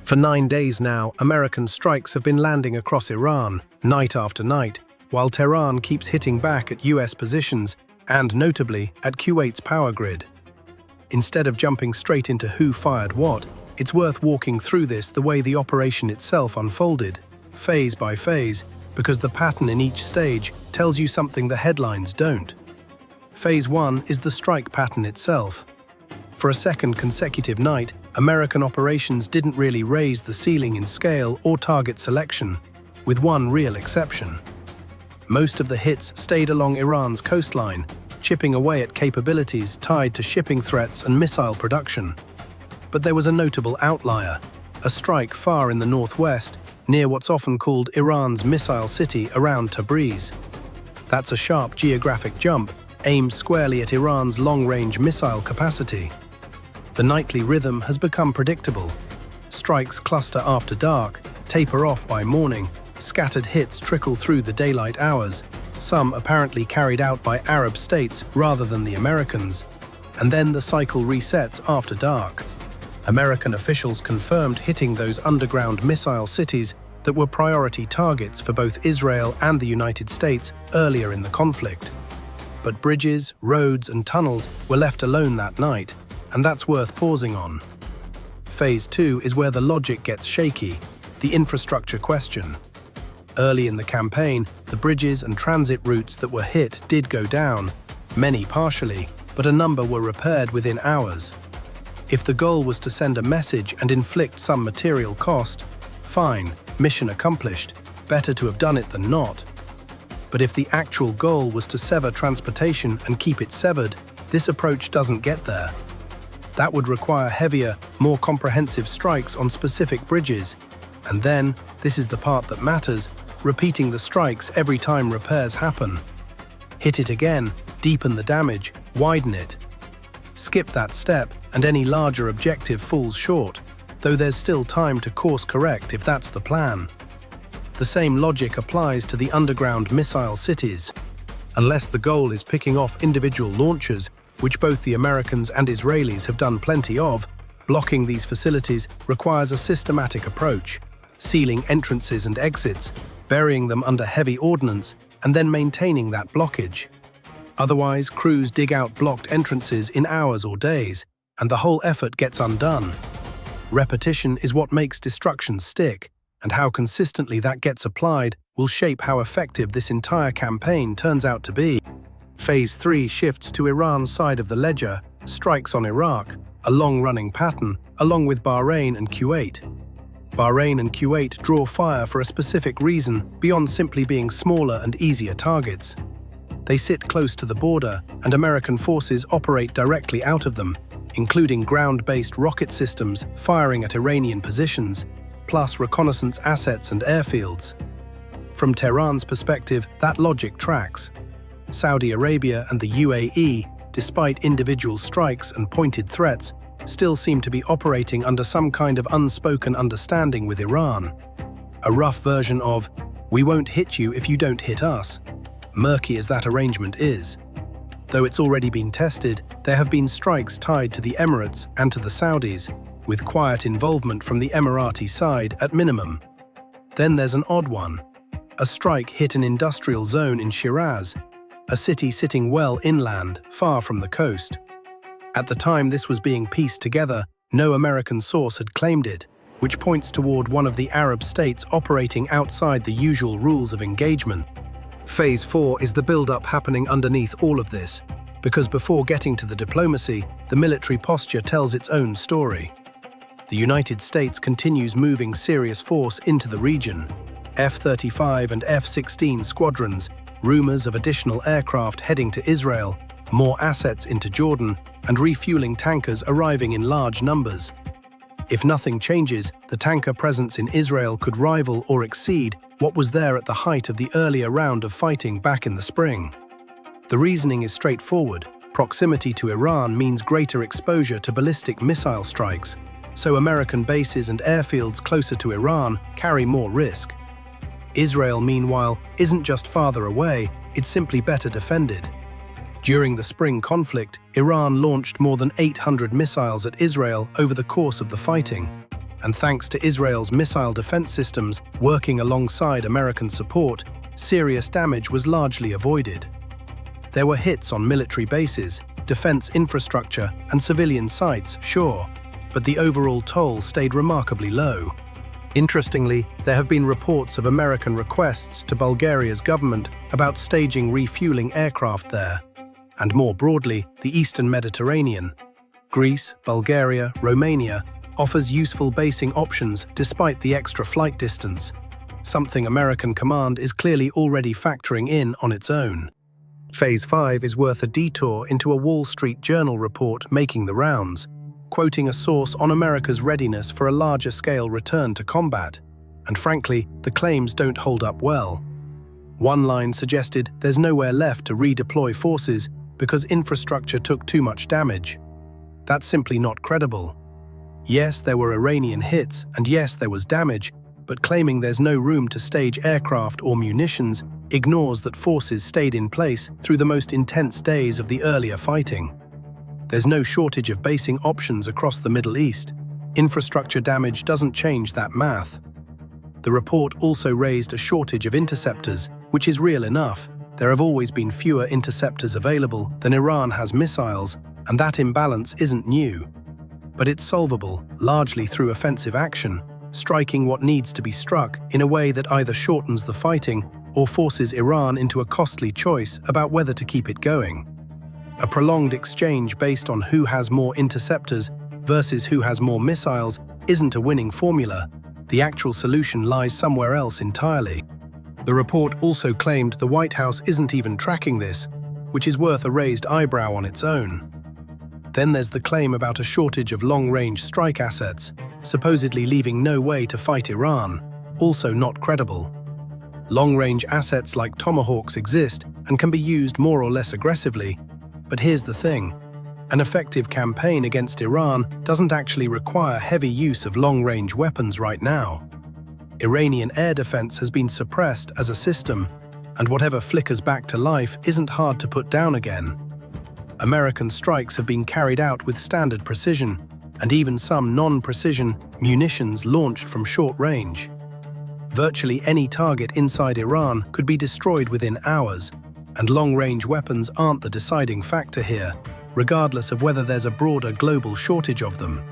For 9 days now, American strikes have been landing across Iran, night after night, while Tehran keeps hitting back at US positions and, notably, at Kuwait's power grid. Instead of jumping straight into who fired what, it's worth walking through this the way the operation itself unfolded, phase by phase, because the pattern in each stage tells you something the headlines don't. Phase 1 is the strike pattern itself. For a second consecutive night, American operations didn't really raise the ceiling in scale or target selection, with one real exception. Most of the hits stayed along Iran's coastline, chipping away at capabilities tied to shipping threats and missile production. But there was a notable outlier, a strike far in the northwest, near what's often called Iran's missile city around Tabriz. That's a sharp geographic jump, aimed squarely at Iran's long-range missile capacity. The nightly rhythm has become predictable. Strikes cluster after dark, taper off by morning, scattered hits trickle through the daylight hours, some apparently carried out by Arab states rather than the Americans, and then the cycle resets after dark. American officials confirmed hitting those underground missile cities that were priority targets for both Israel and the United States earlier in the conflict. But bridges, roads, and tunnels were left alone that night, and that's worth pausing on. Phase 2 is where the logic gets shaky, the infrastructure question. Early in the campaign, the bridges and transit routes that were hit did go down, many partially, but a number were repaired within hours. If the goal was to send a message and inflict some material cost, fine, mission accomplished, better to have done it than not. But if the actual goal was to sever transportation and keep it severed, this approach doesn't get there. That would require heavier, more comprehensive strikes on specific bridges, and then, this is the part that matters, repeating the strikes every time repairs happen. Hit it again, deepen the damage, widen it. Skip that step, and any larger objective falls short, though there's still time to course correct if that's the plan. The same logic applies to the underground missile cities. Unless the goal is picking off individual launchers, which both the Americans and Israelis have done plenty of, blocking these facilities requires a systematic approach, sealing entrances and exits, burying them under heavy ordnance, and then maintaining that blockage. Otherwise, crews dig out blocked entrances in hours or days, and the whole effort gets undone. Repetition is what makes destruction stick, and how consistently that gets applied will shape how effective this entire campaign turns out to be. Phase 3 shifts to Iran's side of the ledger, strikes on Iraq, a long-running pattern, along with Bahrain and Kuwait. Bahrain and Kuwait draw fire for a specific reason beyond simply being smaller and easier targets. They sit close to the border, and American forces operate directly out of them, including ground-based rocket systems firing at Iranian positions, plus reconnaissance assets and airfields. From Tehran's perspective, that logic tracks. Saudi Arabia and the UAE, despite individual strikes and pointed threats, still seem to be operating under some kind of unspoken understanding with Iran. A rough version of, "We won't hit you if you don't hit us," murky as that arrangement is. Though it's already been tested, there have been strikes tied to the Emirates and to the Saudis, with quiet involvement from the Emirati side at minimum. Then there's an odd one. A strike hit an industrial zone in Shiraz, a city sitting well inland, far from the coast. At the time this was being pieced together, no American source had claimed it, which points toward one of the Arab states operating outside the usual rules of engagement. Phase 4 is the build-up happening underneath all of this, because before getting to the diplomacy, the military posture tells its own story. The United States continues moving serious force into the region. F-35 and F-16 squadrons, rumors of additional aircraft heading to Israel, more assets into Jordan, and refueling tankers arriving in large numbers. If nothing changes, the tanker presence in Israel could rival or exceed what was there at the height of the earlier round of fighting back in the spring. The reasoning is straightforward. Proximity to Iran means greater exposure to ballistic missile strikes, so American bases and airfields closer to Iran carry more risk. Israel, meanwhile, isn't just farther away, it's simply better defended. During the spring conflict, Iran launched more than 800 missiles at Israel over the course of the fighting. and thanks to Israel's missile defense systems working alongside American support, serious damage was largely avoided. There were hits on military bases, defense infrastructure, and civilian sites, sure, but the overall toll stayed remarkably low. Interestingly, there have been reports of American requests to Bulgaria's government about staging refueling aircraft there, and more broadly, the Eastern Mediterranean. Greece, Bulgaria, Romania offers useful basing options despite the extra flight distance, something American command is clearly already factoring in on its own. Phase 5 is worth a detour into a Wall Street Journal report making the rounds, quoting a source on America's readiness for a larger-scale return to combat, and frankly, the claims don't hold up well. One line suggested there's nowhere left to redeploy forces because infrastructure took too much damage. That's simply not credible. Yes, there were Iranian hits, and yes, there was damage, but claiming there's no room to stage aircraft or munitions ignores that forces stayed in place through the most intense days of the earlier fighting. There's no shortage of basing options across the Middle East. Infrastructure damage doesn't change that math. The report also raised a shortage of interceptors, which is real enough. There have always been fewer interceptors available than Iran has missiles, and that imbalance isn't new. But it's solvable, largely through offensive action, striking what needs to be struck in a way that either shortens the fighting or forces Iran into a costly choice about whether to keep it going. A prolonged exchange based on who has more interceptors versus who has more missiles isn't a winning formula. The actual solution lies somewhere else entirely. The report also claimed the White House isn't even tracking this, which is worth a raised eyebrow on its own. Then there's the claim about a shortage of long-range strike assets, supposedly leaving no way to fight Iran, also not credible. Long-range assets like Tomahawks exist and can be used more or less aggressively, but here's the thing. An effective campaign against Iran doesn't actually require heavy use of long-range weapons right now. Iranian air defense has been suppressed as a system, and whatever flickers back to life isn't hard to put down again. American strikes have been carried out with standard precision, and even some non-precision munitions launched from short range. Virtually any target inside Iran could be destroyed within hours, and long-range weapons aren't the deciding factor here, regardless of whether there's a broader global shortage of them.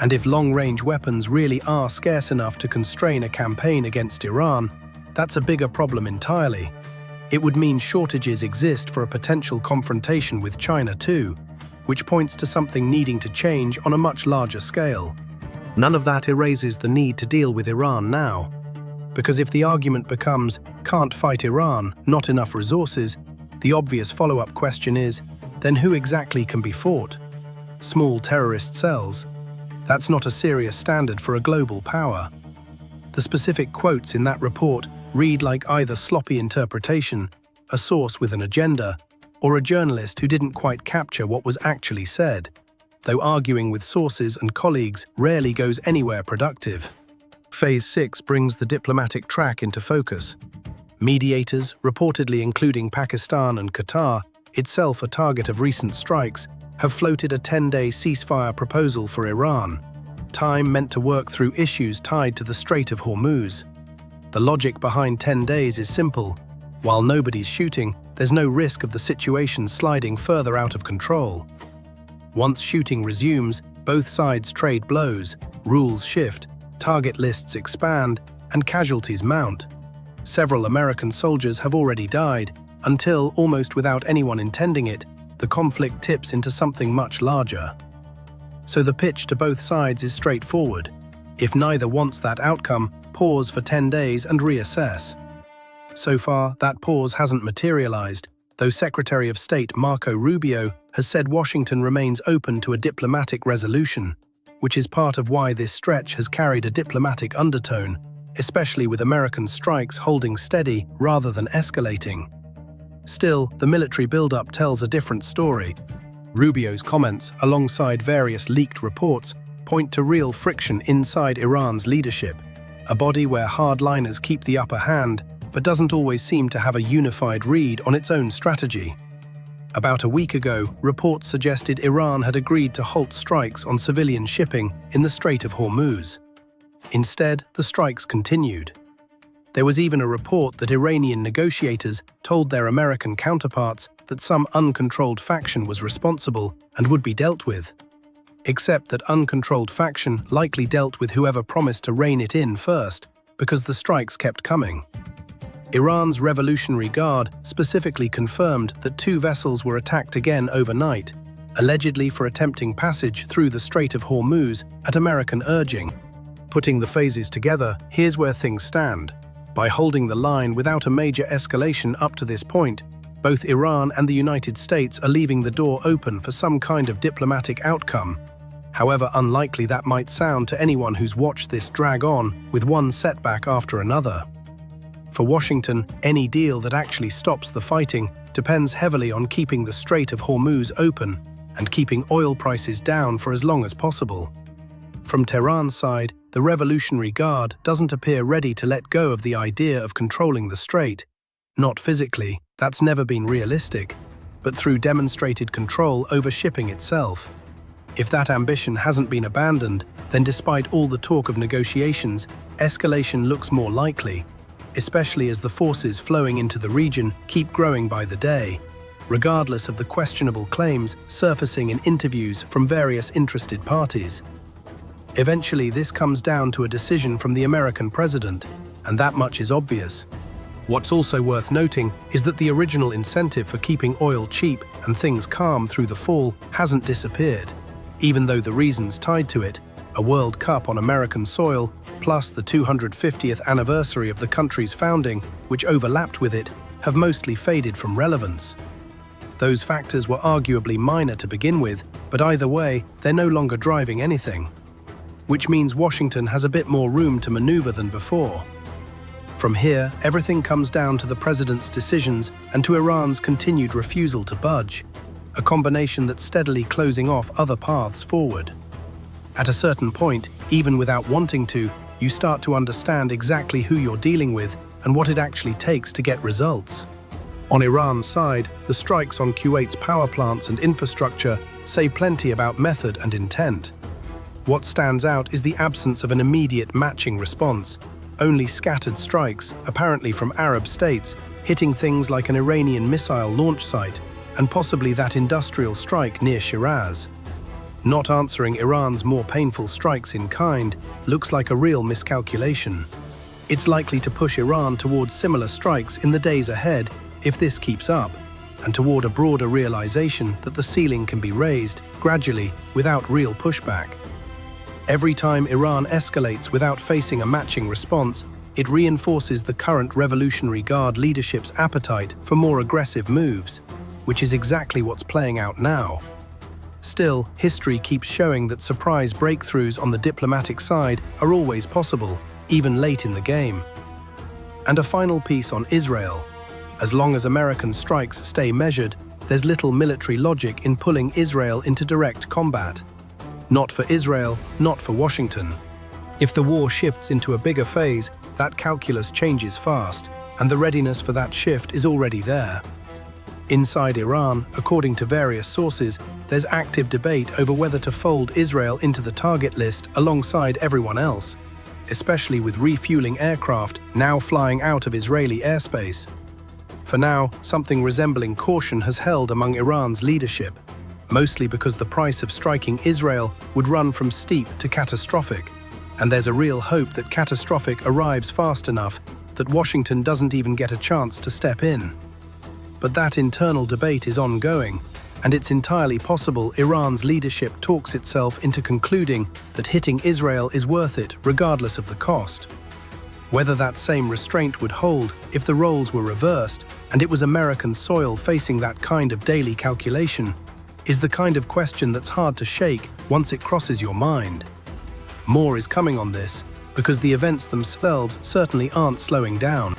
And if long-range weapons really are scarce enough to constrain a campaign against Iran, that's a bigger problem entirely. It would mean shortages exist for a potential confrontation with China too, which points to something needing to change on a much larger scale. None of that erases the need to deal with Iran now. Because if the argument becomes, can't fight Iran, not enough resources, the obvious follow-up question is, then who exactly can be fought? Small terrorist cells? That's not a serious standard for a global power. The specific quotes in that report read like either sloppy interpretation, a source with an agenda, or a journalist who didn't quite capture what was actually said, though arguing with sources and colleagues rarely goes anywhere productive. Phase 6 brings the diplomatic track into focus. Mediators, reportedly including Pakistan and Qatar, itself a target of recent strikes, have floated a 10-day ceasefire proposal for Iran, time meant to work through issues tied to the Strait of Hormuz. The logic behind 10 days is simple. While nobody's shooting, there's no risk of the situation sliding further out of control. Once shooting resumes, both sides trade blows, rules shift, target lists expand, and casualties mount. Several American soldiers have already died, until, almost without anyone intending it, the conflict tips into something much larger. So the pitch to both sides is straightforward. If neither wants that outcome, pause for 10 days and reassess. So far, that pause hasn't materialized, though Secretary of State Marco Rubio has said Washington remains open to a diplomatic resolution, which is part of why this stretch has carried a diplomatic undertone, especially with American strikes holding steady rather than escalating. Still, the military buildup tells a different story. Rubio's comments, alongside various leaked reports, point to real friction inside Iran's leadership, a body where hardliners keep the upper hand but doesn't always seem to have a unified read on its own strategy. About a week ago, reports suggested Iran had agreed to halt strikes on civilian shipping in the Strait of Hormuz. Instead, the strikes continued. There was even a report that Iranian negotiators told their American counterparts that some uncontrolled faction was responsible and would be dealt with. Except that uncontrolled faction likely dealt with whoever promised to rein it in first, because the strikes kept coming. Iran's Revolutionary Guard specifically confirmed that 2 vessels were attacked again overnight, allegedly for attempting passage through the Strait of Hormuz at American urging. Putting the phases together, here's where things stand. By holding the line without a major escalation up to this point, both Iran and the United States are leaving the door open for some kind of diplomatic outcome, however unlikely that might sound to anyone who's watched this drag on with one setback after another. For Washington, any deal that actually stops the fighting depends heavily on keeping the Strait of Hormuz open and keeping oil prices down for as long as possible. From Tehran's side, the Revolutionary Guard doesn't appear ready to let go of the idea of controlling the strait. Not physically, that's never been realistic, but through demonstrated control over shipping itself. If that ambition hasn't been abandoned, then despite all the talk of negotiations, escalation looks more likely, especially as the forces flowing into the region keep growing by the day, regardless of the questionable claims surfacing in interviews from various interested parties. Eventually, this comes down to a decision from the American president, and that much is obvious. What's also worth noting is that the original incentive for keeping oil cheap and things calm through the fall hasn't disappeared, even though the reasons tied to it, a World Cup on American soil, plus the 250th anniversary of the country's founding, which overlapped with it, have mostly faded from relevance. Those factors were arguably minor to begin with, but either way, they're no longer driving anything, which means Washington has a bit more room to maneuver than before. From here, everything comes down to the president's decisions and to Iran's continued refusal to budge, a combination that's steadily closing off other paths forward. At a certain point, even without wanting to, you start to understand exactly who you're dealing with and what it actually takes to get results. On Iran's side, the strikes on Kuwait's power plants and infrastructure say plenty about method and intent. What stands out is the absence of an immediate matching response, only scattered strikes, apparently from Arab states, hitting things like an Iranian missile launch site and possibly that industrial strike near Shiraz. Not answering Iran's more painful strikes in kind looks like a real miscalculation. It's likely to push Iran towards similar strikes in the days ahead if this keeps up, and toward a broader realization that the ceiling can be raised gradually without real pushback. Every time Iran escalates without facing a matching response, it reinforces the current Revolutionary Guard leadership's appetite for more aggressive moves, which is exactly what's playing out now. Still, history keeps showing that surprise breakthroughs on the diplomatic side are always possible, even late in the game. And a final piece on Israel. As long as American strikes stay measured, there's little military logic in pulling Israel into direct combat. Not for Israel, not for Washington. If the war shifts into a bigger phase, that calculus changes fast, and the readiness for that shift is already there. Inside Iran, according to various sources, there's active debate over whether to fold Israel into the target list alongside everyone else, especially with refueling aircraft now flying out of Israeli airspace. For now, something resembling caution has held among Iran's leadership, mostly because the price of striking Israel would run from steep to catastrophic, and there's a real hope that catastrophic arrives fast enough that Washington doesn't even get a chance to step in. But that internal debate is ongoing, and it's entirely possible Iran's leadership talks itself into concluding that hitting Israel is worth it regardless of the cost. Whether that same restraint would hold if the roles were reversed and it was American soil facing that kind of daily calculation is the kind of question that's hard to shake once it crosses your mind. More is coming on this, because the events themselves certainly aren't slowing down.